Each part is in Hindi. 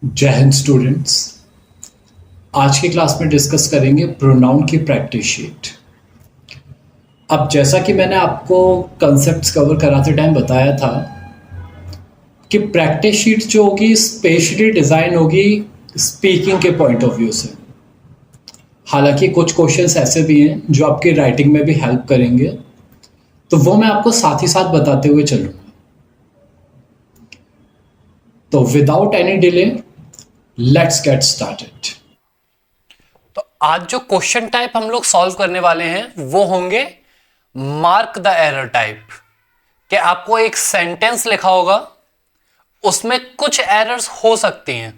जय हिंद स्टूडेंट्स। आज की क्लास में डिस्कस करेंगे प्रोनाउन की प्रैक्टिस शीट। अब जैसा कि मैंने आपको कंसेप्ट्स कवर कराते टाइम बताया था कि प्रैक्टिस शीट जो होगी स्पेशली डिज़ाइन होगी स्पीकिंग के पॉइंट ऑफ व्यू से। हालांकि कुछ क्वेश्चंस ऐसे भी हैं जो आपकी राइटिंग में भी हेल्प करेंगे, तो वो मैं आपको साथ ही साथ बताते हुए चलूँगा। तो without any delay let's get started. तो आज जो क्वेश्चन टाइप हम लोग सॉल्व करने वाले हैं वो होंगे मार्क द एरर टाइप। कि आपको एक सेंटेंस लिखा होगा, उसमें कुछ एरर्स हो सकती हैं,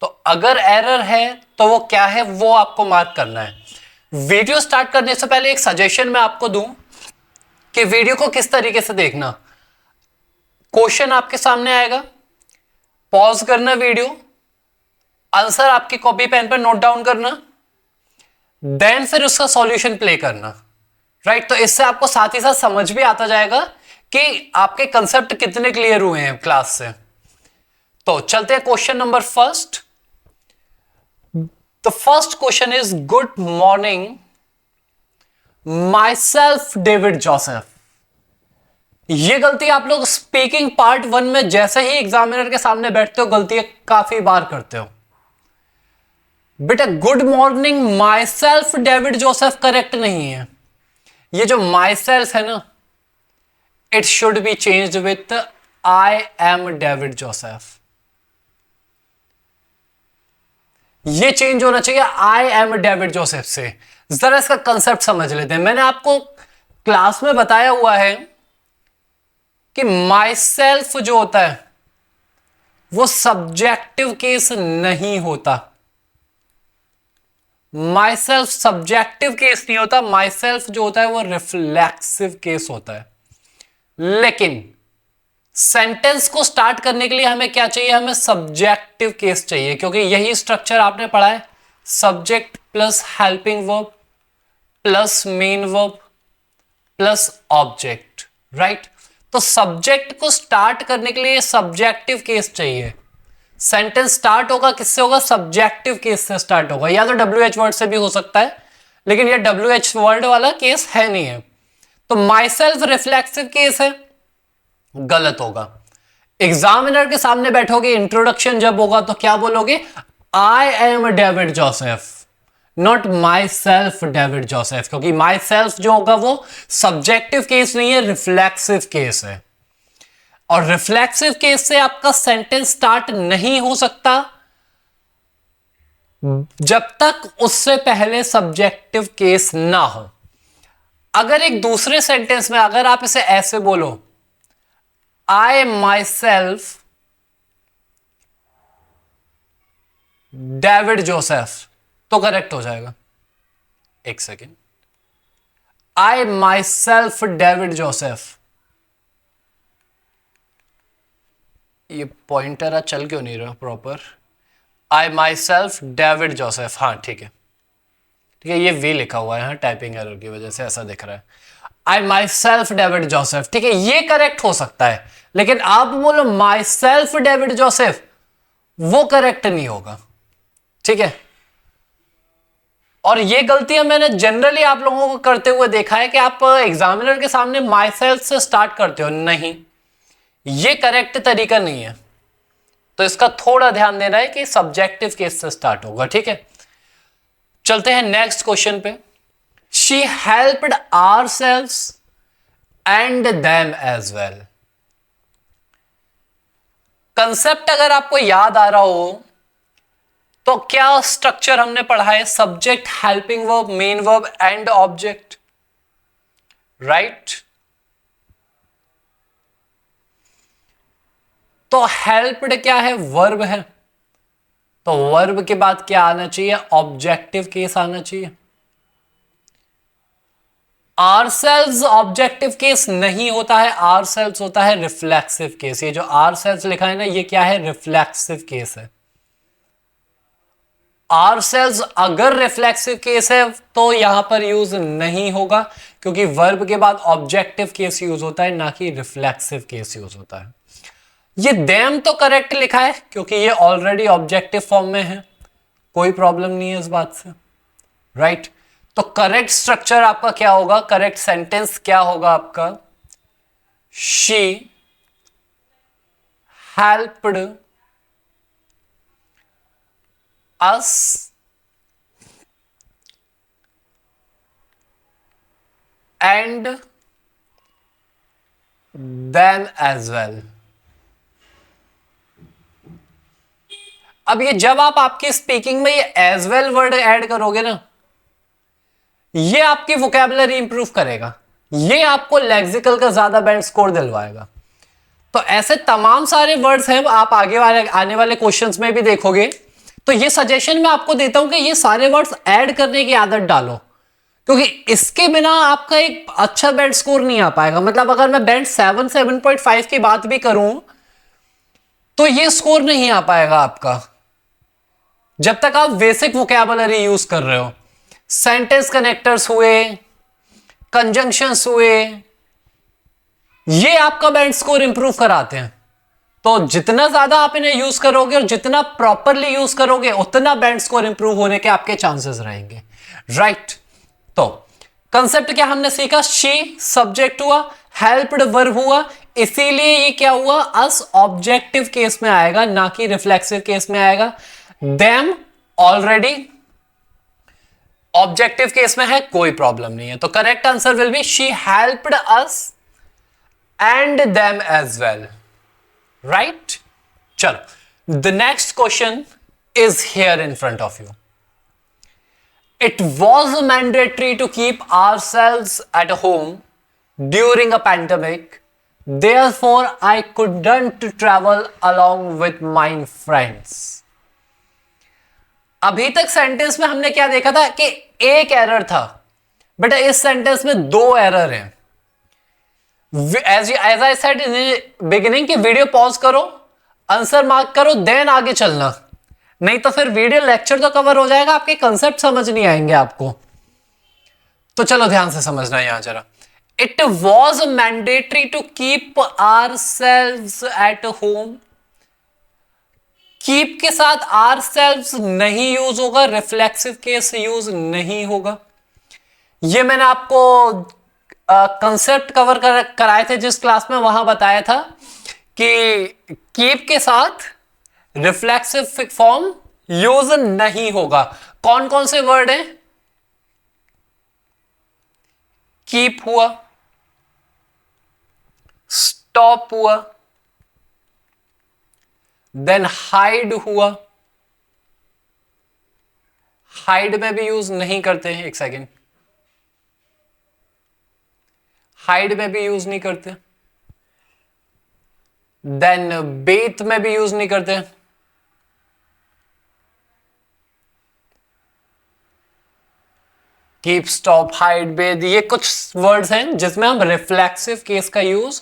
तो अगर एरर है तो वो क्या है वो आपको मार्क करना है। वीडियो स्टार्ट करने से पहले एक सजेशन मैं आपको दूं कि वीडियो को किस तरीके से देखना। क्वेश्चन आपके सामने आएगा, पॉज करना वीडियो, आंसर आपकी कॉपी पेन पर नोट डाउन करना, देन फिर उसका सॉल्यूशन प्ले करना। राइट, तो इससे आपको साथ ही साथ समझ भी आता जाएगा कि आपके कंसेप्ट कितने क्लियर हुए हैं क्लास से। तो चलते हैं question number first. The first question is good morning my self David Joseph. ये गलती आप लोग स्पीकिंग पार्ट 1 में जैसे ही एग्जामिनर के सामने बैठते हो गलती काफी बार करते हो। बेटा good morning my self David Joseph correct नहीं है। ये जो माई सेल्फ है ना, it should be changed with I am David Joseph. ये चेंज होना चाहिए आई एम डेविड जोसेफ से। जरा इसका कंसेप्ट समझ लेते हैं। मैंने आपको क्लास में बताया हुआ है कि माई सेल्फ जो होता है वो सब्जेक्टिव केस नहीं होता। माई सेल्फ सब्जेक्टिव केस नहीं होता। माई सेल्फ जो होता है वो रिफ्लेक्सिव केस होता है। लेकिन सेंटेंस को स्टार्ट करने के लिए हमें क्या चाहिए? हमें सब्जेक्टिव केस चाहिए, क्योंकि यही स्ट्रक्चर आपने पढ़ा है, subject plus helping verb plus main verb plus object. Right, तो सब्जेक्ट को स्टार्ट करने के लिए सब्जेक्टिव केस चाहिए। सेंटेंस स्टार्ट होगा किससे? होगा सब्जेक्टिव केस से स्टार्ट होगा, या तो डब्ल्यू एच वर्ड से भी हो सकता है, लेकिन ये डब्ल्यू एच वर्ड वाला केस है नहीं है। तो माई सेल्फ रिफ्लेक्सिव केस है, गलत होगा। एग्जामिनर के सामने बैठोगे, इंट्रोडक्शन जब होगा तो क्या बोलोगे? I am David Joseph, not my self David Joseph, क्योंकि माई सेल्फ जो होगा वो सब्जेक्टिव केस नहीं है, रिफ्लेक्सिव केस है। और रिफ्लेक्सिव केस से आपका सेंटेंस स्टार्ट नहीं हो सकता जब तक उससे पहले सब्जेक्टिव केस ना हो। अगर एक दूसरे सेंटेंस में अगर आप इसे ऐसे बोलो, आई माई सेल्फ डेविड जोसेफ, तो करेक्ट हो जाएगा। एक second, I my self David Joseph. ये पॉइंटर चल क्यों नहीं रहा proper? I my self David Joseph, हाँ ठीक है ठीक है, ये वी लिखा हुआ है, हाँ टाइपिंग एरर की वजह से ऐसा दिख रहा है। आई माई सेल्फ डेविड जोसेफ, ठीक है, ये करेक्ट हो सकता है। लेकिन आप बोलो माई सेल्फ डेविड जोसेफ, वो करेक्ट नहीं होगा। ठीक है, और ये गलतियां मैंने जनरली आप लोगों को करते हुए देखा है कि आप एग्जामिनर के सामने माई सेल्फ से स्टार्ट करते हो। नहीं, ये करेक्ट तरीका नहीं है। तो इसका थोड़ा ध्यान देना है कि सब्जेक्टिव केस से स्टार्ट होगा। ठीक है, चलते हैं नेक्स्ट क्वेश्चन पे। She helped ourselves and them as well. Concept अगर आपको याद आ रहा हो तो क्या स्ट्रक्चर हमने पढ़ा है? Subject, helping verb, main verb and object. Right, तो हेल्प्ड क्या है? वर्ब है, तो वर्ब के बाद क्या आना चाहिए? ऑब्जेक्टिव केस आना चाहिए। आरसेल्व्स ऑब्जेक्टिव केस नहीं होता है, आरसेल्व्स होता है रिफ्लेक्सिव केस। ये जो आरसेल्व्स लिखा है ना, ये क्या है? रिफ्लेक्सिव केस है। आरसेल्व्स अगर रिफ्लेक्सिव केस है तो यहां पर यूज नहीं होगा, क्योंकि वर्ब के बाद ऑब्जेक्टिव केस यूज होता है, ना कि रिफ्लेक्सिव केस यूज होता है। ये देम तो करेक्ट लिखा है क्योंकि ये ऑलरेडी ऑब्जेक्टिव फॉर्म में है, कोई प्रॉब्लम नहीं है इस बात से, राइट। तो करेक्ट स्ट्रक्चर आपका क्या होगा, करेक्ट सेंटेंस क्या होगा आपका, she helped us and them as well. अब ये जब आप आपकी स्पीकिंग में ये एज वेल वर्ड ऐड करोगे ना, ये आपकी वोकैबुलरी इंप्रूव करेगा, ये आपको लेक्सिकल का ज्यादा बेटर स्कोर दिलवाएगा। तो ऐसे तमाम सारे वर्ड्स हैं, आप आगे वाले आने वाले क्वेश्चंस में भी देखोगे। तो ये सजेशन मैं आपको देता हूं कि ये सारे वर्ड्स ऐड करने की आदत डालो, क्योंकि इसके बिना आपका एक अच्छा बेड स्कोर नहीं आ पाएगा। मतलब अगर मैं बैंड 7.5 की बात भी करूं तो ये स्कोर नहीं आ पाएगा आपका जब तक आप बेसिक वोकैबुलरी यूज कर रहे हो। सेंटेंस कनेक्टर्स हुए, कंजंक्शंस हुए, ये आपका बैंड स्कोर इंप्रूव कराते हैं। तो जितना ज्यादा आप इन्हें यूज करोगे और जितना प्रॉपरली यूज करोगे उतना बैंड स्कोर इंप्रूव होने के आपके चांसेस रहेंगे, राइट। तो कंसेप्ट क्या हमने सीखा, शी सब्जेक्ट हुआ, हेल्प्ड वर्ब हुआ, इसीलिए ये क्या हुआ, अस ऑब्जेक्टिव केस में आएगा, ना कि रिफ्लेक्सिव केस में आएगा। देम ऑलरेडी ऑब्जेक्टिव केस में है, कोई प्रॉब्लम नहीं है। तो correct answer will be she helped us and them as well, right. चलो, the next question is here in front of you. It was mandatory to keep ourselves at home during a pandemic. Therefore, I couldn't travel along with my friends. अभी तक सेंटेंस में हमने क्या देखा था कि एक एरर था, बेटा इस सेंटेंस में दो एरर हैं। As I said in beginning की वीडियो पॉज करो, आंसर मार्क करो, देन आगे चलना, नहीं तो फिर वीडियो लेक्चर तो कवर हो जाएगा, आपके कंसेप्ट समझ नहीं आएंगे आपको। तो चलो ध्यान से समझना यहां जरा। It was mandatory to keep our selves at home. Keep के साथ आवर सेल्व्स नहीं यूज होगा, रिफ्लेक्सिव केस यूज नहीं होगा। ये मैंने आपको कंसेप्ट कवर कराए थे जिस क्लास में, वहां बताया था कि कीप के साथ रिफ्लेक्सिव फॉर्म यूज नहीं होगा। कौन कौन से वर्ड हैं, कीप हुआ, स्टॉप हुआ, देन हाइड हुआ। हाइड में भी यूज नहीं करते हैं, एक सेकेंड, हाइड में भी यूज नहीं करते। देन बेथ में भी यूज नहीं करते। कीप, स्टॉप, हाइड, बेथ, ये कुछ वर्ड्स हैं जिसमें हम रिफ्लेक्सिव केस का यूज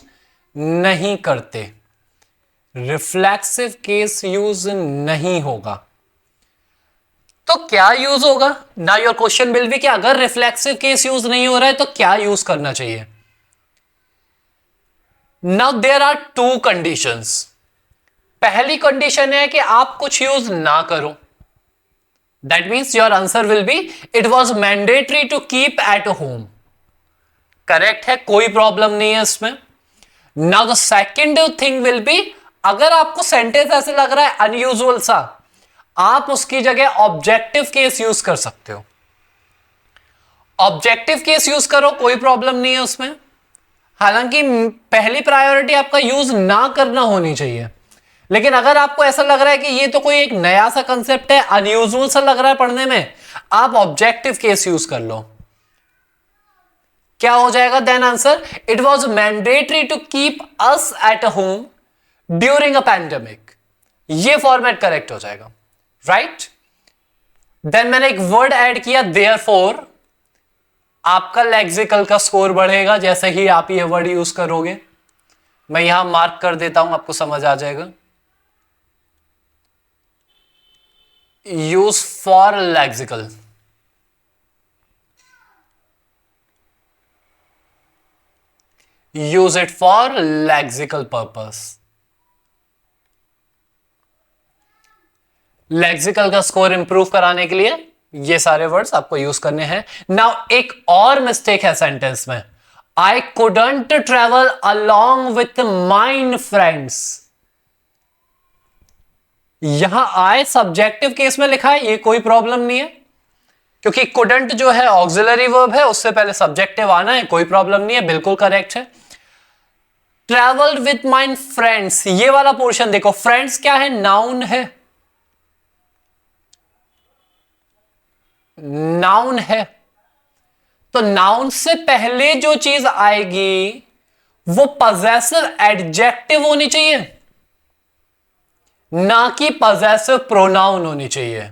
नहीं करते। रिफ्लेक्सिव केस यूज नहीं होगा। तो क्या यूज होगा ना, योर क्वेश्चन विल बी कि अगर रिफ्लेक्सिव केस यूज नहीं हो रहा है तो क्या यूज करना चाहिए। Now there are two conditions. पहली कंडीशन है कि आप कुछ यूज ना करो, that means your answer will be it was mandatory to keep at home. Correct है, कोई प्रॉब्लम नहीं है इसमें। Now the second thing will be, अगर आपको सेंटेंस ऐसे लग रहा है अनयूजुअल सा, आप उसकी जगह ऑब्जेक्टिव केस यूज कर सकते हो। ऑब्जेक्टिव केस यूज करो, कोई प्रॉब्लम नहीं है उसमें। हालांकि पहली प्रायोरिटी आपका यूज ना करना होनी चाहिए, लेकिन अगर आपको ऐसा लग रहा है कि ये तो कोई एक नया सा कंसेप्ट है, अनयूजुअल सा लग रहा है पढ़ने में, आप ऑब्जेक्टिव केस यूज कर लो। क्या हो जाएगा then answer, it was mandatory to keep us at home during a pandemic. ये फॉर्मेट करेक्ट हो जाएगा, राइट। देन मैंने एक वर्ड ऐड किया देयरफॉर। आपका लेक्सिकल का स्कोर बढ़ेगा जैसे ही आप ये वर्ड यूज करोगे। मैं यहां मार्क कर देता हूं, आपको समझ आ जाएगा। Use for lexical, use it for lexical purpose. Lexical का स्कोर इंप्रूव कराने के लिए ये सारे वर्ड्स आपको यूज करने हैं। नाउ एक और मिस्टेक है सेंटेंस में, I couldn't travel along with mine friends. यहां आई सब्जेक्टिव केस में लिखा है, ये कोई प्रॉब्लम नहीं है, क्योंकि कुडंट जो है ऑक्सिलरी वर्ब है, उससे पहले सब्जेक्टिव आना है, कोई प्रॉब्लम नहीं है, बिल्कुल करेक्ट है। ट्रेवल विथ माइन फ्रेंड्स, ये वाला पोर्शन देखो, फ्रेंड्स क्या है, नाउन है, नाउन है, तो नाउन से पहले जो चीज आएगी वो पजेसिव एडजेक्टिव होनी चाहिए, ना कि पजेसिव प्रोनाउन होनी चाहिए।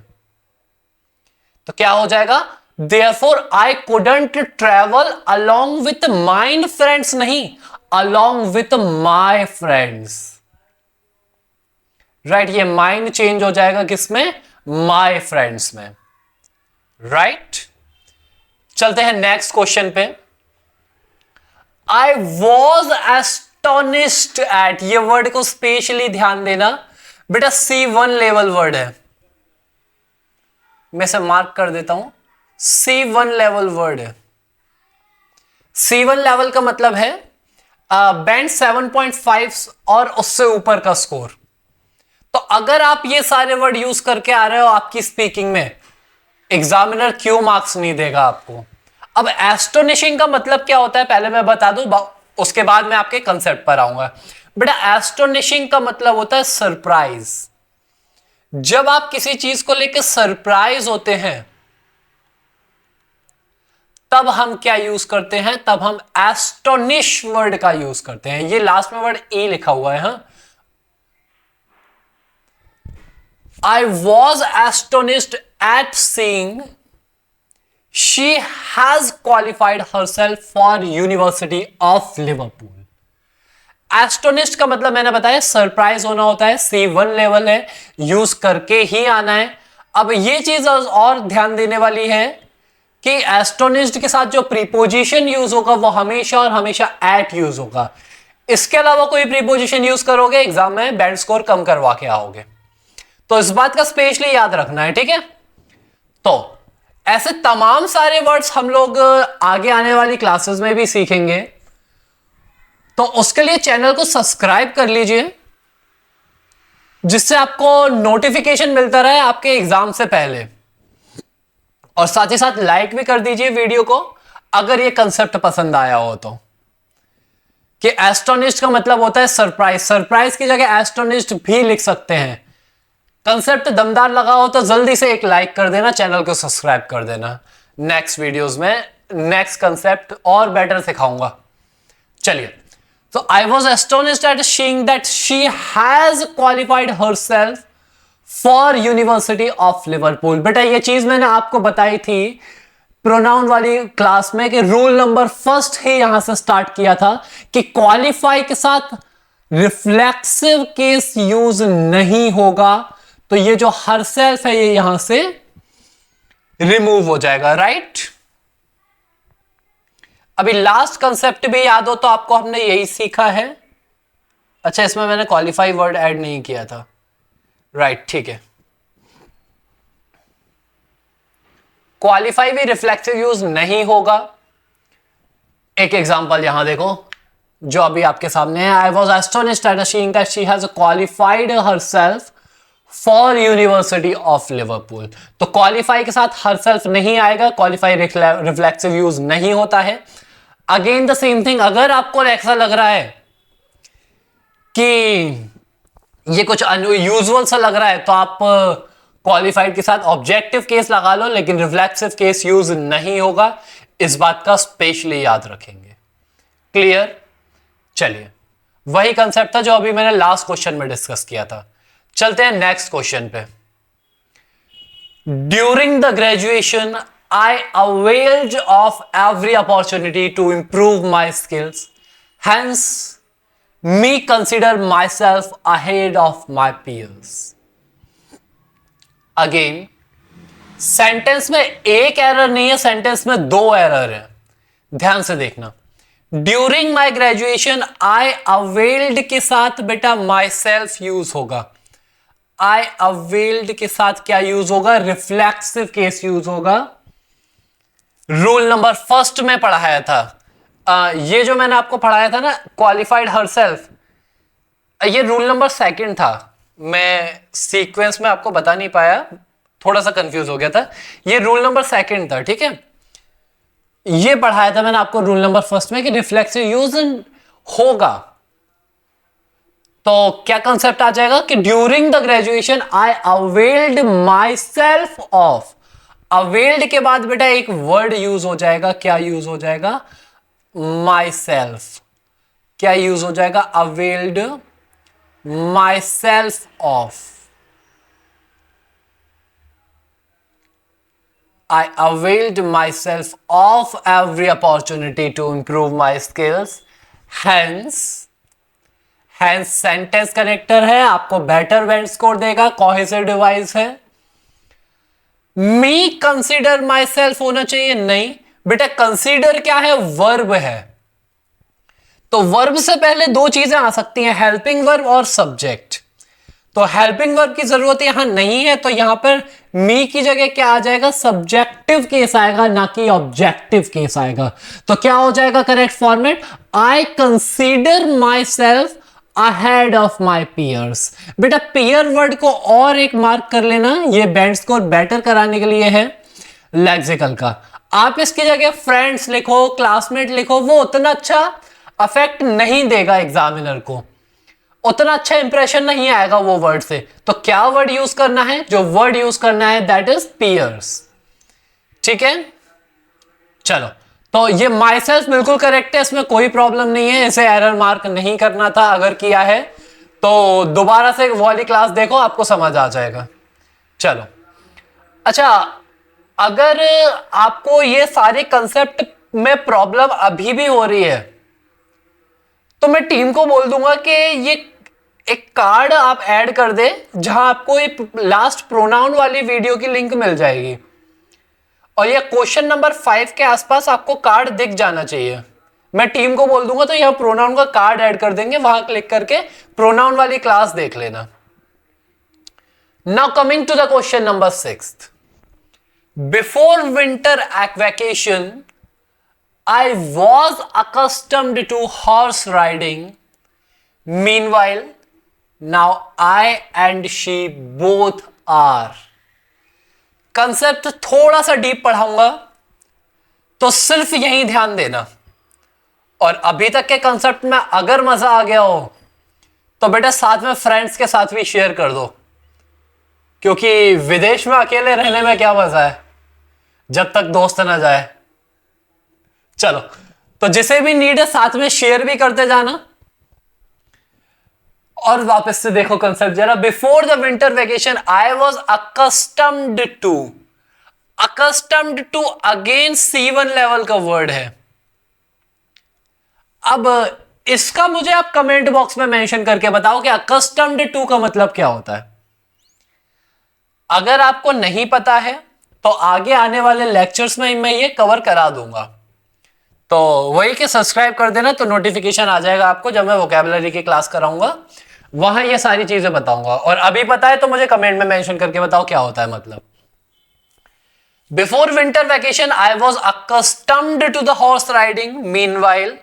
तो क्या हो जाएगा, Therefore I couldn't travel along with mine friends, नहीं, along with my friends, right ये माइंड चेंज हो जाएगा किसमें, my friends में, राइट। चलते हैं नेक्स्ट क्वेश्चन पे। I was astonished at, ये वर्ड को स्पेशली ध्यान देना बेटा, C1 लेवल वर्ड है, मैं इसे मार्क कर देता हूं, C1 लेवल वर्ड है। C1 लेवल का मतलब है बैंड 7.5 और उससे ऊपर का स्कोर। तो अगर आप ये सारे वर्ड यूज करके आ रहे हो आपकी स्पीकिंग में, एग्जामिनर क्यों मार्क्स नहीं देगा आपको। अब एस्टोनिशिंग का मतलब क्या होता है पहले मैं बता दूं, उसके बाद मैं आपके कंसेप्ट पर आऊंगा। बेटा एस्टोनिशिंग का मतलब होता है सरप्राइज। जब आप किसी चीज को लेकर सरप्राइज होते हैं तब हम क्या यूज करते हैं, तब हम एस्टोनिश वर्ड का यूज करते हैं। ये लास्ट में वर्ड ए लिखा हुआ है, हाँ। I was astonished at seeing she has qualified herself for University of Liverpool. Astonished का मतलब मैंने बताया सरप्राइज होना होता है, C1 लेवल है, यूज करके ही आना है। अब ये चीज और ध्यान देने वाली है कि एस्टोनिश्ड के साथ जो प्रीपोजिशन यूज होगा वो हमेशा और हमेशा एट यूज होगा। इसके अलावा कोई प्रीपोजिशन यूज करोगे एग्जाम में बैंड स्कोर कम करवा के आओगे, तो इस बात का स्पेशली याद रखना है, ठीक है। तो ऐसे तमाम सारे वर्ड्स हम लोग आगे आने वाली क्लासेस में भी सीखेंगे, तो उसके लिए चैनल को सब्सक्राइब कर लीजिए जिससे आपको नोटिफिकेशन मिलता रहे आपके एग्जाम से पहले, और साथ ही साथ लाइक भी कर दीजिए वीडियो को अगर ये कंसेप्ट पसंद आया हो तो। कि एस्टोनिश्ड का मतलब होता है सरप्राइज, सरप्राइज की जगह एस्टोनिश्ड भी लिख सकते हैं। कंसेप्ट दमदार लगा हो तो जल्दी से एक लाइक कर देना, चैनल को सब्सक्राइब कर देना। नेक्स्ट वीडियोस में नेक्स्ट कंसेप्ट और बेटर सिखाऊंगा। चलिए, तो I was astonished at seeing that she has qualified herself for university of Liverpool. बेटा ये चीज मैंने आपको बताई थी प्रोनाउन वाली क्लास में कि रूल नंबर फर्स्ट ही यहां से स्टार्ट किया था कि क्वालिफाई के साथ रिफ्लेक्सिव केस यूज नहीं होगा, तो ये जो हरसेल्फ है ये यहां से रिमूव हो जाएगा, राइट। अभी लास्ट कंसेप्ट भी याद हो तो आपको हमने यही सीखा है। अच्छा, इसमें मैंने क्वालिफाई वर्ड ऐड नहीं किया था, राइट, ठीक है। क्वालिफाई भी रिफ्लेक्सिव यूज नहीं होगा। एक एग्जांपल यहां देखो जो अभी आपके सामने है, I was astonished at seeing that she has qualified herself for university of Liverpool. तो क्वालिफाई के साथ हरसेल्फ नहीं आएगा, क्वालिफाई रिफ्लेक्सिव यूज नहीं होता है। अगेन द सेम थिंग, अगर आपको ऐसा लग रहा है कि ये कुछ अनयूजुअल सा लग रहा है तो आप क्वालिफाइड के साथ ऑब्जेक्टिव केस लगा लो, लेकिन रिफ्लेक्सिव केस यूज नहीं होगा। इस बात का स्पेशली याद रखेंगे। क्लियर? चलिए, वही कंसेप्ट था जो अभी मैंने लास्ट क्वेश्चन में डिस्कस किया था। चलते हैं नेक्स्ट क्वेश्चन पे। During the graduation I availed of every opportunity to improve my skills, hence me consider myself ahead of my peers. Again, sentence में एक एरर नहीं है, सेंटेंस में दो एरर है, ध्यान से देखना। During my graduation I availed के साथ बेटा माई सेल्फ यूज होगा। आई अवेल्ड के साथ क्या यूज होगा? रिफ्लेक्सिव केस यूज होगा। रूल नंबर फर्स्ट में पढ़ाया था, ये जो मैंने आपको पढ़ाया था ना, क्वालिफाइड हरसेल्फ, ये रूल नंबर सेकंड था। मैं सीक्वेंस में आपको बता नहीं पाया, थोड़ा सा कंफ्यूज हो गया था। ये रूल नंबर सेकंड था, ठीक है। ये पढ़ाया था मैंने आपको रूल नंबर फर्स्ट में कि रिफ्लेक्सिव यूज होगा। तो क्या कंसेप्ट आ जाएगा कि during the graduation I availed my self of. Availed के बाद बेटा एक वर्ड यूज हो जाएगा, क्या यूज हो जाएगा? My self. क्या यूज हो जाएगा? Availed my self of. I availed myself of every opportunity to improve my skills. Hence sentence connector है, आपको बेटर वेंट स्कोर देगा, कोहेसिव डिवाइस है। मी कंसीडर माई सेल्फ होना चाहिए, नहीं बेटा, कंसीडर क्या है? वर्ब है। तो वर्ब से पहले दो चीजें आ सकती हैं, हेल्पिंग वर्ब और सब्जेक्ट। तो हेल्पिंग वर्ब की जरूरत यहां नहीं है, तो यहां पर मी की जगह क्या आ जाएगा? सब्जेक्टिव केस आएगा, ना कि ऑब्जेक्टिव केस आएगा। तो क्या हो जाएगा correct format? I consider my self ahead of my piers. बेटा पियर वर्ड को और एक मार्क कर लेना, ये बैंड स्कोर बेटर कराने के लिए है लेक्सिकल का। आप इसकी जगह फ्रेंड्स लिखो, क्लासमेट लिखो, वो उतना अच्छा अफेक्ट नहीं देगा एग्जामिनर को, उतना अच्छा इंप्रेशन नहीं आएगा वो वर्ड से। तो क्या वर्ड यूज करना है? जो वर्ड यूज करना है दैट इज पियर्स, ठीक है। चलो, तो ये माई सेल्फ बिल्कुल करेक्ट है, इसमें कोई प्रॉब्लम नहीं है, इसे एरर मार्क नहीं करना था। अगर किया है तो दोबारा से वाली क्लास देखो, आपको समझ आ जाएगा। चलो, अच्छा, अगर आपको ये सारे कंसेप्ट में प्रॉब्लम अभी भी हो रही है तो मैं टीम को बोल दूंगा कि ये एक कार्ड आप ऐड कर दे, जहां आपको एक लास्ट प्रोनाउन वाली वीडियो की लिंक मिल जाएगी, और ये क्वेश्चन नंबर 5 के आसपास आपको कार्ड दिख जाना चाहिए। मैं टीम को बोल दूंगा तो यहां प्रोनाउन का कार्ड ऐड कर देंगे, वहां क्लिक करके प्रोनाउन वाली क्लास देख लेना। Now coming to the question number 6। Before winter vacation I was accustomed to horse riding. Meanwhile, now I and she both are. Concept थोड़ा सा डीप पढ़ाऊंगा, तो सिर्फ यही ध्यान देना। और अभी तक के कंसेप्ट में अगर मजा आ गया हो तो बेटा साथ में फ्रेंड्स के साथ भी शेयर कर दो, क्योंकि विदेश में अकेले रहने में क्या मजा है जब तक दोस्त ना जाए। चलो, तो जिसे भी नीड है साथ में शेयर भी करते जाना। और वापस से देखो कंसेप्ट जरा। Before the winter vacation I was accustomed to again C1 level का वर्ड है। अब इसका मुझे आप कमेंट बॉक्स में मेंशन करके बताओ कि अकस्टम्ड टू का मतलब क्या होता है। अगर आपको नहीं पता है तो आगे आने वाले लेक्चर्स में मैं ये कवर करा दूंगा, तो वही के सब्सक्राइब कर देना, तो नोटिफिकेशन आ जाएगा आपको जब मैं वोकैबुलरी की क्लास कराऊंगा, वहां ये सारी चीजें बताऊंगा। और अभी पता है तो मुझे कमेंट में मेंशन करके बताओ क्या होता है मतलब। Before winter vacation I was accustomed to the horse riding, meanwhile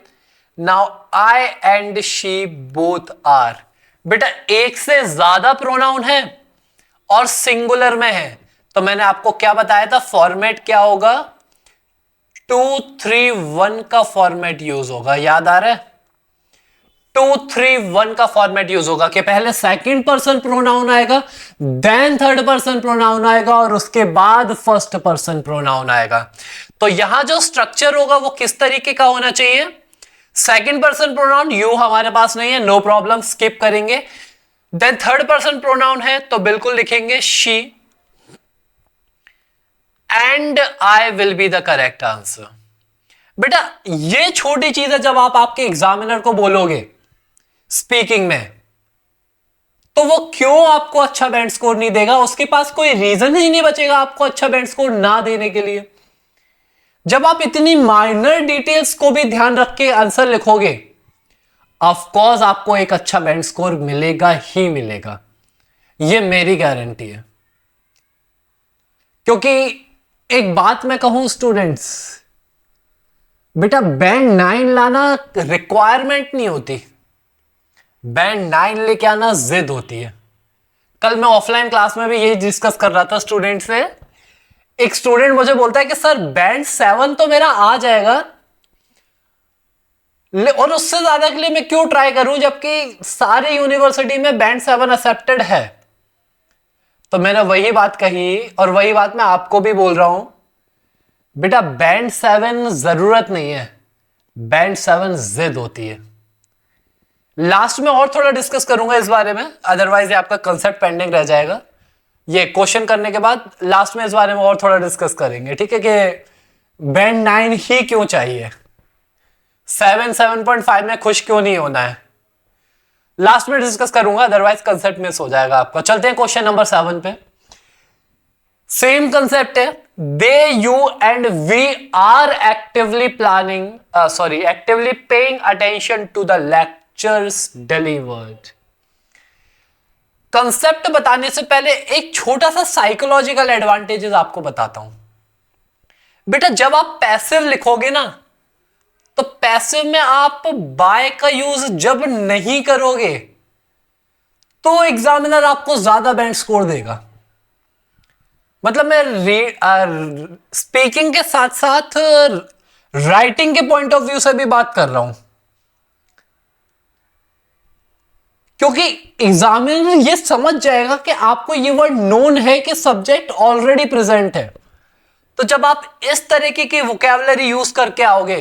now I and she both are. बेटा एक से ज्यादा प्रोनाउन है और सिंगुलर में है, तो मैंने आपको क्या बताया था, फॉर्मेट क्या होगा? 2 3 1 का फॉर्मेट यूज होगा। याद आ रहा है? 2 3 1 का फॉर्मेट यूज होगा कि पहले सेकंड पर्सन प्रोनाउन आएगा, देन थर्ड पर्सन प्रोनाउन आएगा, और उसके बाद फर्स्ट पर्सन प्रोनाउन आएगा। तो यहां जो स्ट्रक्चर होगा वो किस तरीके का होना चाहिए? सेकंड पर्सन प्रोनाउन, यू हमारे पास नहीं है, नो प्रॉब्लम, स्किप करेंगे। देन थर्ड पर्सन प्रोनाउन है तो बिल्कुल लिखेंगे she, and I will be the correct answer. बेटा ये छोटी चीज है, जब आप आपके एग्जामिनर को बोलोगे स्पीकिंग में, तो वो क्यों आपको अच्छा बैंड स्कोर नहीं देगा? उसके पास कोई रीजन ही नहीं बचेगा आपको अच्छा बैंड स्कोर ना देने के लिए। जब आप इतनी माइनर डिटेल्स को भी ध्यान रख के आंसर लिखोगे, ऑफ कोर्स आपको एक अच्छा बैंड स्कोर मिलेगा ही मिलेगा। ये मेरी गारंटी है। क्योंकि एक बात मैं कहूं स्टूडेंट्स, बेटा बैंड 9 लाना रिक्वायरमेंट नहीं होती, बैंड 9 लेके आना जिद होती है। कल मैं ऑफलाइन क्लास में भी यही डिस्कस कर रहा था स्टूडेंट से। एक स्टूडेंट मुझे बोलता है कि सर बैंड 7 तो मेरा आ जाएगा, और उससे ज्यादा के लिए मैं क्यों ट्राई करूं जबकि सारी यूनिवर्सिटी में बैंड 7 एक्सेप्टेड है। तो मैंने वही बात कही और वही बात मैं आपको भी बोल रहा हूं, बेटा बैंड 7 जरूरत नहीं है, बैंड 7 जिद होती है। लास्ट में और थोड़ा डिस्कस करूंगा इस बारे में, अदरवाइज ये आपका कंसेप्ट पेंडिंग रह जाएगा। ये क्वेश्चन करने के बाद लास्ट में इस बारे में और थोड़ा डिस्कस करेंगे, ठीक है, कि बैंड 9 ही क्यों चाहिए, 7.5 में खुश क्यों नहीं होना है। लास्ट में डिस्कस करूंगा, अदरवाइज कंसेप्ट मिस हो जाएगा आपका। चलते हैं क्वेश्चन नंबर 7 पे। सेम कंसेप्ट है, they you and we are actively actively paying attention to the lectures delivered. Concept बताने से पहले एक छोटा सा साइकोलॉजिकल एडवांटेजेस आपको बताता हूं। बेटा जब आप पैसिव लिखोगे ना, तो पैसिव में आप बाय का यूज जब नहीं करोगे तो एग्जामिनर आपको ज्यादा बैंड स्कोर देगा। मतलब मैं स्पीकिंग के साथ साथ राइटिंग के पॉइंट ऑफ व्यू से भी बात कर रहा हूं, क्योंकि एग्जामिनर ये समझ जाएगा कि आपको ये वर्ड नोन है कि सब्जेक्ट ऑलरेडी प्रेजेंट है। तो जब आप इस तरीके की वोकैबुलरी यूज करके आओगे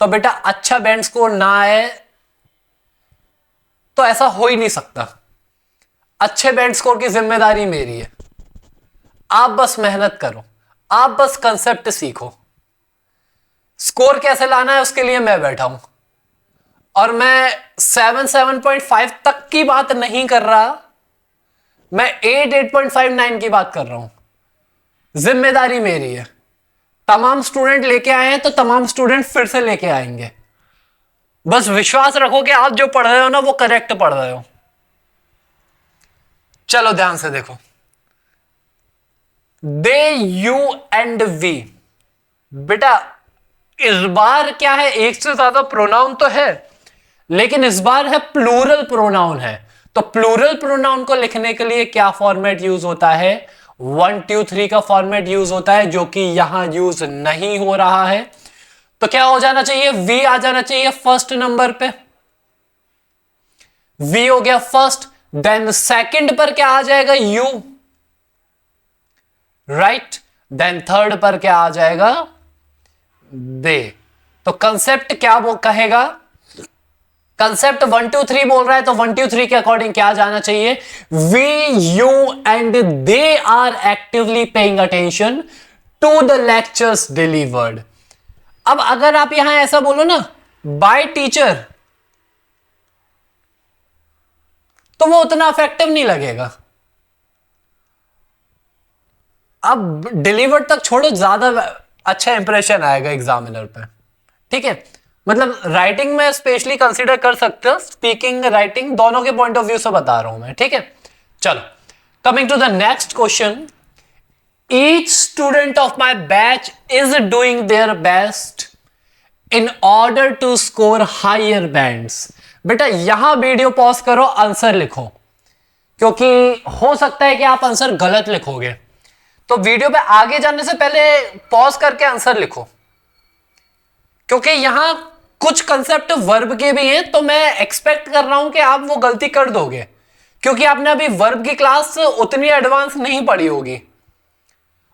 तो बेटा अच्छा बैंड स्कोर ना आए तो ऐसा हो ही नहीं सकता। अच्छे बैंड स्कोर की जिम्मेदारी मेरी है, आप बस मेहनत करो, आप बस कंसेप्ट सीखो। स्कोर कैसे लाना है उसके लिए मैं बैठा हूं, और मैं 7.5 तक की बात नहीं कर रहा, मैं 8.59 की बात कर रहा हूं। जिम्मेदारी मेरी है। तमाम स्टूडेंट लेके आए हैं तो तमाम स्टूडेंट फिर से लेके आएंगे। बस विश्वास रखो कि आप जो पढ़ रहे हो ना वो करेक्ट पढ़ रहे हो। चलो ध्यान से देखो, दे यू एंड वी। बेटा इस बार क्या है, एक से ज्यादा प्रोनाउन तो है, लेकिन इस बार है प्लूरल प्रोनाउन है। तो प्लूरल प्रोनाउन को लिखने के लिए क्या फॉर्मेट यूज होता है, 1 2 3 का फॉर्मेट यूज होता है, जो कि यहां यूज नहीं हो रहा है। तो क्या हो जाना चाहिए, वी आ जाना चाहिए फर्स्ट नंबर पे। वी हो गया फर्स्ट, देन सेकंड पर क्या आ जाएगा, यू, राइट। देन थर्ड पर क्या आ जाएगा, दे। तो कंसेप्ट क्या वो कहेगा, कंसेप्ट 1 2 3 बोल रहा है तो 1 2 3 के अकॉर्डिंग क्या जाना चाहिए, we you and they are actively paying attention to the lectures delivered. अब अगर आप यहां ऐसा बोलो ना, बाय टीचर, तो वो उतना इफेक्टिव नहीं लगेगा। अब डिलीवर्ड तक छोड़ो, ज्यादा अच्छा इंप्रेशन आएगा एग्जामिनर पे, ठीक है। मतलब राइटिंग में स्पेशली कंसीडर कर सकते हो, स्पीकिंग राइटिंग दोनों के पॉइंट ऑफ व्यू से बता रहा हूं मैं, ठीक है। चलो coming to the next question, each student of my batch is doing their best in order to score higher bands. बेटा यहां वीडियो पॉज करो, आंसर लिखो, क्योंकि हो सकता है कि आप आंसर गलत लिखोगे। तो वीडियो पे आगे जाने से पहले पॉज करके आंसर लिखो, क्योंकि यहां कुछ कंसेप्ट वर्ब के भी हैं, तो मैं एक्सपेक्ट कर रहा हूं कि आप वो गलती कर दोगे, क्योंकि आपने अभी वर्ब की क्लास उतनी एडवांस नहीं पढ़ी होगी।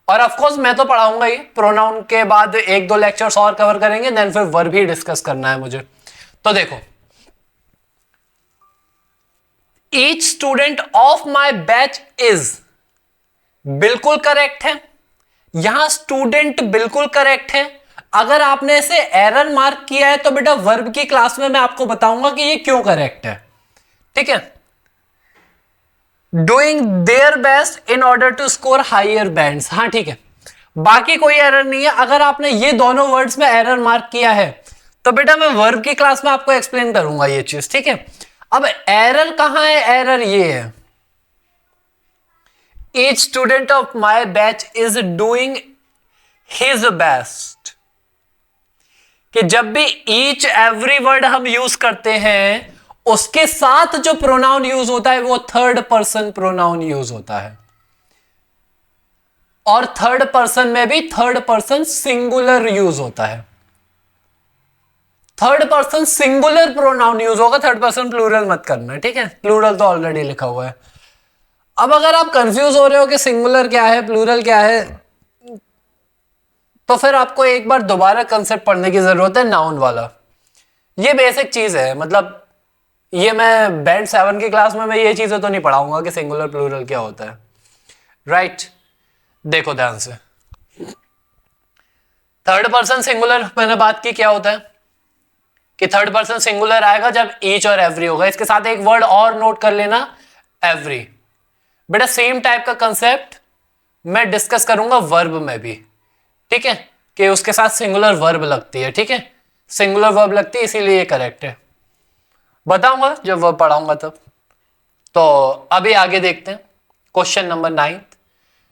और ऑफ कोर्स मैं तो पढ़ाऊंगा ही, प्रोनाउन के बाद 1-2 लेक्चर्स और कवर करेंगे, देन फिर वर्ब ही डिस्कस करना है मुझे। तो देखो, each student of my batch is बिल्कुल करेक्ट है, यहां स्टूडेंट बिल्कुल करेक्ट है। अगर आपने इसे एरर मार्क किया है तो बेटा वर्ब की क्लास में मैं आपको बताऊंगा कि ये क्यों करेक्ट है, ठीक है। Doing their best in order to score higher bands, हाँ ठीक है, बाकी कोई एरर नहीं है। अगर आपने ये दोनों वर्ड्स में एरर मार्क किया है तो बेटा मैं वर्ब की क्लास में आपको एक्सप्लेन करूंगा ये चीज, ठीक है। अब एरर कहां है, एरर ये है, each student of my batch is doing his best, कि जब भी each every word हम यूज करते हैं उसके साथ जो प्रोनाउन यूज होता है वो थर्ड पर्सन प्रोनाउन यूज होता है, और थर्ड पर्सन में भी थर्ड पर्सन सिंगुलर यूज होता है। Third person singular pronoun use होगा, थर्ड पर्सन प्लूरल मत करना, ठीक है, प्लूरल तो ऑलरेडी लिखा हुआ है। अब अगर आप कंफ्यूज हो रहे हो कि सिंगुलर क्या है प्लूरल क्या है, तो फिर आपको एक बार दोबारा कंसेप्ट पढ़ने की जरूरत है, नाउन वाला। ये बेसिक चीज है, मतलब ये मैं बैंड 7 की क्लास में मैं ये चीजें तो नहीं पढ़ाऊंगा कि सिंगुलर प्लूरल क्या होता है, राइट। देखो ध्यान से, थर्ड पर्सन सिंगुलर मैंने बात की क्या होता है कि थर्ड पर्सन सिंगुलर आएगा जब ईच और एवरी होगा। इसके साथ एक वर्ड और नोट कर लेना, एवरी। बेटा सेम टाइप का कंसेप्ट मैं डिस्कस करूंगा वर्ब में भी, ठीक है, कि उसके साथ सिंगुलर वर्ब लगती है, ठीक है, सिंगुलर वर्ब लगती है, इसीलिए ये करेक्ट है। बताऊंगा जब वर्ब पढ़ाऊंगा तब। तो अभी आगे देखते हैं question number 9।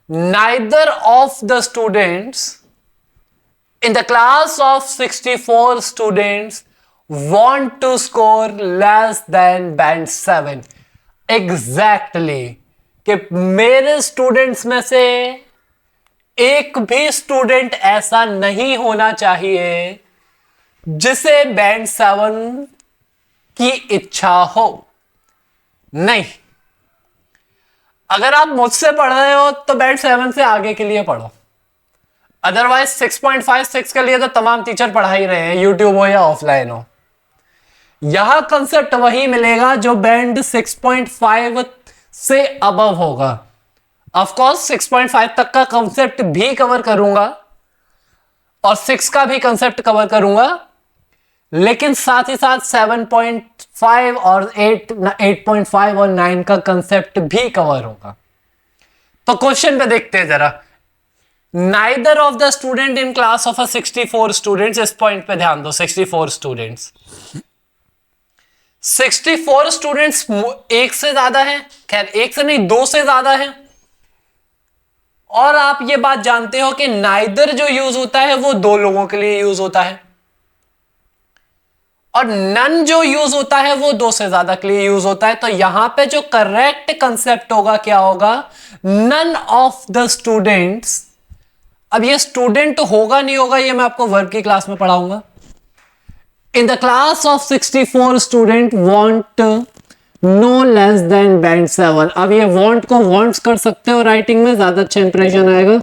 Neither of the students in the class of 64 students want to score less than band 7. Exactly, कि मेरे स्टूडेंट्स में से एक भी स्टूडेंट ऐसा नहीं होना चाहिए जिसे बैंड 7 की इच्छा हो। नहीं, अगर आप मुझसे पढ़ रहे हो तो बैंड 7 से आगे के लिए पढ़ो, अदरवाइज 6.56 के लिए तो तमाम टीचर पढ़ा ही रहे हैं, यूट्यूब हो या ऑफलाइन हो। यहां कंसेप्ट वही मिलेगा जो बैंड 6.5 से अबव होगा। ऑफ कोर्स 6.5 तक का कंसेप्ट भी कवर करूंगा और 6 का भी कंसेप्ट कवर करूंगा, लेकिन साथ ही साथ 7.5 और 8.5 और 9 का कंसेप्ट भी कवर होगा। तो क्वेश्चन पे देखते हैं जरा। Neither of the student in class of 64 students, इस पॉइंट पे ध्यान दो, 64 स्टूडेंट्स, 64 स्टूडेंट्स एक से ज्यादा है, खैर एक से नहीं दो से ज्यादा है। और आप ये बात जानते हो कि नाइदर जो यूज होता है वो दो लोगों के लिए यूज होता है, और नन जो यूज होता है वो दो से ज्यादा के लिए यूज होता है। तो यहां पे जो करेक्ट कंसेप्ट होगा क्या होगा, नन ऑफ द स्टूडेंट्स। अब ये स्टूडेंट होगा नहीं होगा ये मैं आपको वर्ब की क्लास में पढ़ाऊंगा। In the class of 64 student want no less than band 7। अब ये वांट को वांट्स कर सकते हो राइटिंग में, ज्यादा अच्छा इंप्रेशन आएगा।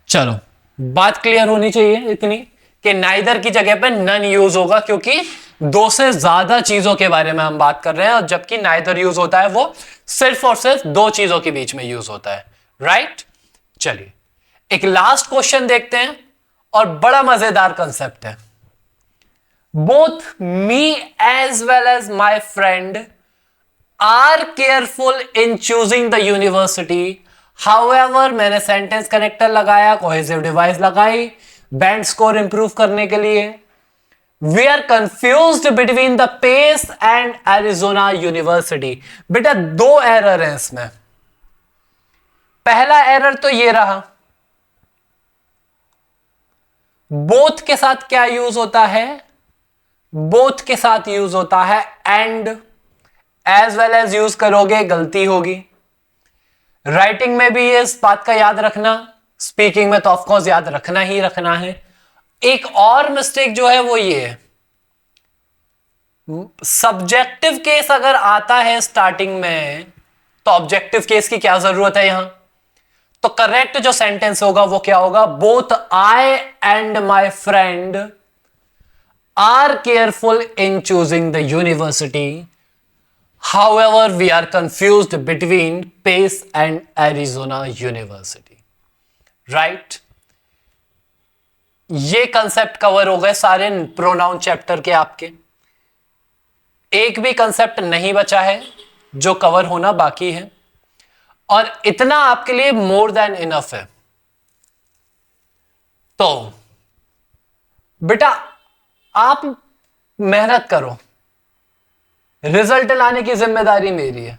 चलो बात क्लियर होनी चाहिए इतनी कि नाइदर की जगह पे नन यूज होगा, क्योंकि दो से ज्यादा चीजों के बारे में हम बात कर रहे हैं, और जबकि नाइदर यूज होता है वो सिर्फ और सिर्फ दो चीजों के बीच में यूज होता है, राइट। चलिए एक लास्ट क्वेश्चन देखते हैं, और बड़ा मजेदार कंसेप्ट है। Both me as well as my friend are careful in choosing the university, however मैंने सेंटेंस कनेक्टर लगाया, कोहेसिव डिवाइस लगाई बैंड स्कोर इंप्रूव करने के लिए। We are confused between the Pace and Arizona university. बेटा दो एरर है इसमें। पहला एरर तो ये रहा, बोथ के साथ क्या यूज होता है, बोथ के साथ यूज होता है and, as well as use करोगे गलती होगी। राइटिंग में भी इस बात का याद रखना, स्पीकिंग में तो ऑफकोर्स याद रखना ही रखना है। एक और मिस्टेक जो है वो ये है, सब्जेक्टिव केस अगर आता है स्टार्टिंग में तो ऑब्जेक्टिव केस की क्या जरूरत है यहां। तो करेक्ट जो सेंटेंस होगा वो क्या होगा, both I and my friend are careful in choosing the university, however we are confused between Pace and Arizona university, right. ये कंसेप्ट कवर हो गए सारे प्रोनाउन चैप्टर के आपके। एक भी कंसेप्ट नहीं बचा है जो कवर होना बाकी है, और इतना आपके लिए मोर देन इनफ है। तो बेटा आप मेहनत करो, रिजल्ट लाने की जिम्मेदारी मेरी है।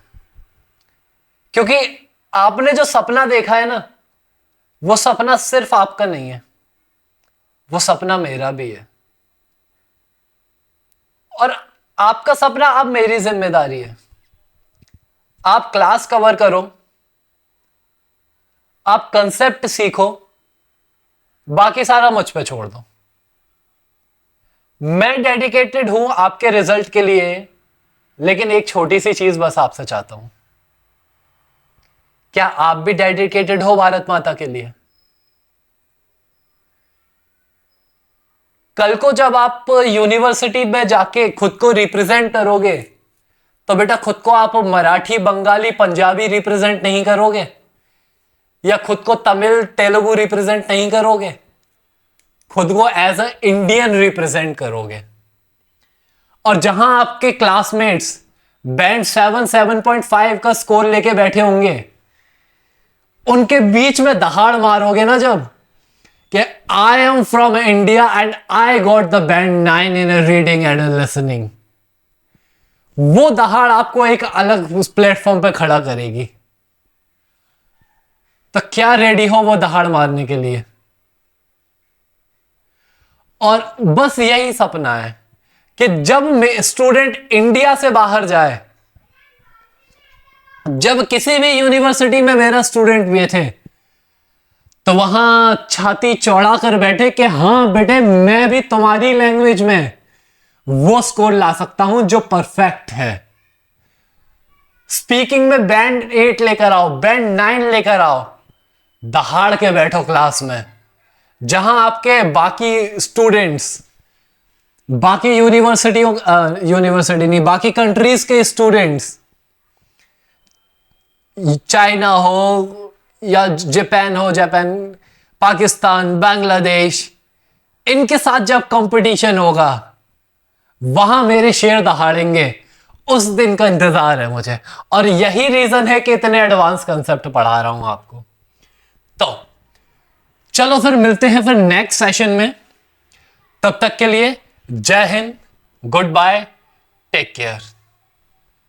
क्योंकि आपने जो सपना देखा है ना, वो सपना सिर्फ आपका नहीं है, वो सपना मेरा भी है। और आपका सपना अब मेरी जिम्मेदारी है। आप क्लास कवर करो, आप कंसेप्ट सीखो, बाकी सारा मुझ पे छोड़ दो। मैं डेडिकेटेड हूं आपके रिजल्ट के लिए, लेकिन एक छोटी सी चीज बस आपसे चाहता हूं, क्या आप भी डेडिकेटेड हो भारत माता के लिए? कल को जब आप यूनिवर्सिटी में जाके खुद को रिप्रेजेंट करोगे, तो बेटा खुद को आप मराठी, बंगाली, पंजाबी रिप्रेजेंट नहीं करोगे, या खुद को तमिल, तेलुगु रिप्रेजेंट नहीं करोगे, खुद को एज अ इंडियन रिप्रेजेंट करोगे। और जहां आपके क्लासमेट्स बैंड 7, 7.5 का स्कोर लेके बैठे होंगे, उनके बीच में दहाड़ मारोगे ना जब कि I am from India and I got the band 9 in reading and listening, वो दहाड़ आपको एक अलग उस प्लेटफॉर्म पे खड़ा करेगी। तो क्या रेडी हो वो दहाड़ मारने के लिए? और बस यही सपना है कि जब स्टूडेंट इंडिया से बाहर जाए, जब किसी भी यूनिवर्सिटी में मेरा स्टूडेंट भी थे, तो वहां छाती चौड़ा कर बैठे कि हाँ बेटे, मैं भी तुम्हारी लैंग्वेज में वो स्कोर ला सकता हूं जो परफेक्ट है। स्पीकिंग में बैंड 8 लेकर आओ, बैंड 9 लेकर आओ, दहाड़ के बैठो क्लास में, जहां आपके बाकी स्टूडेंट्स, बाकी यूनिवर्सिटी नहीं, बाकी कंट्रीज के स्टूडेंट्स, चाइना हो या जापान हो, पाकिस्तान, बांग्लादेश, इनके साथ जब कंपटीशन होगा, वहां मेरे शेर दहाड़ेंगे। उस दिन का इंतजार है मुझे, और यही रीजन है कि इतने एडवांस कंसेप्ट पढ़ा रहा हूं आपको। तो चलो फिर मिलते हैं फिर नेक्स्ट सेशन में। तब तक के लिए जय हिंद, गुड बाय, टेक केयर।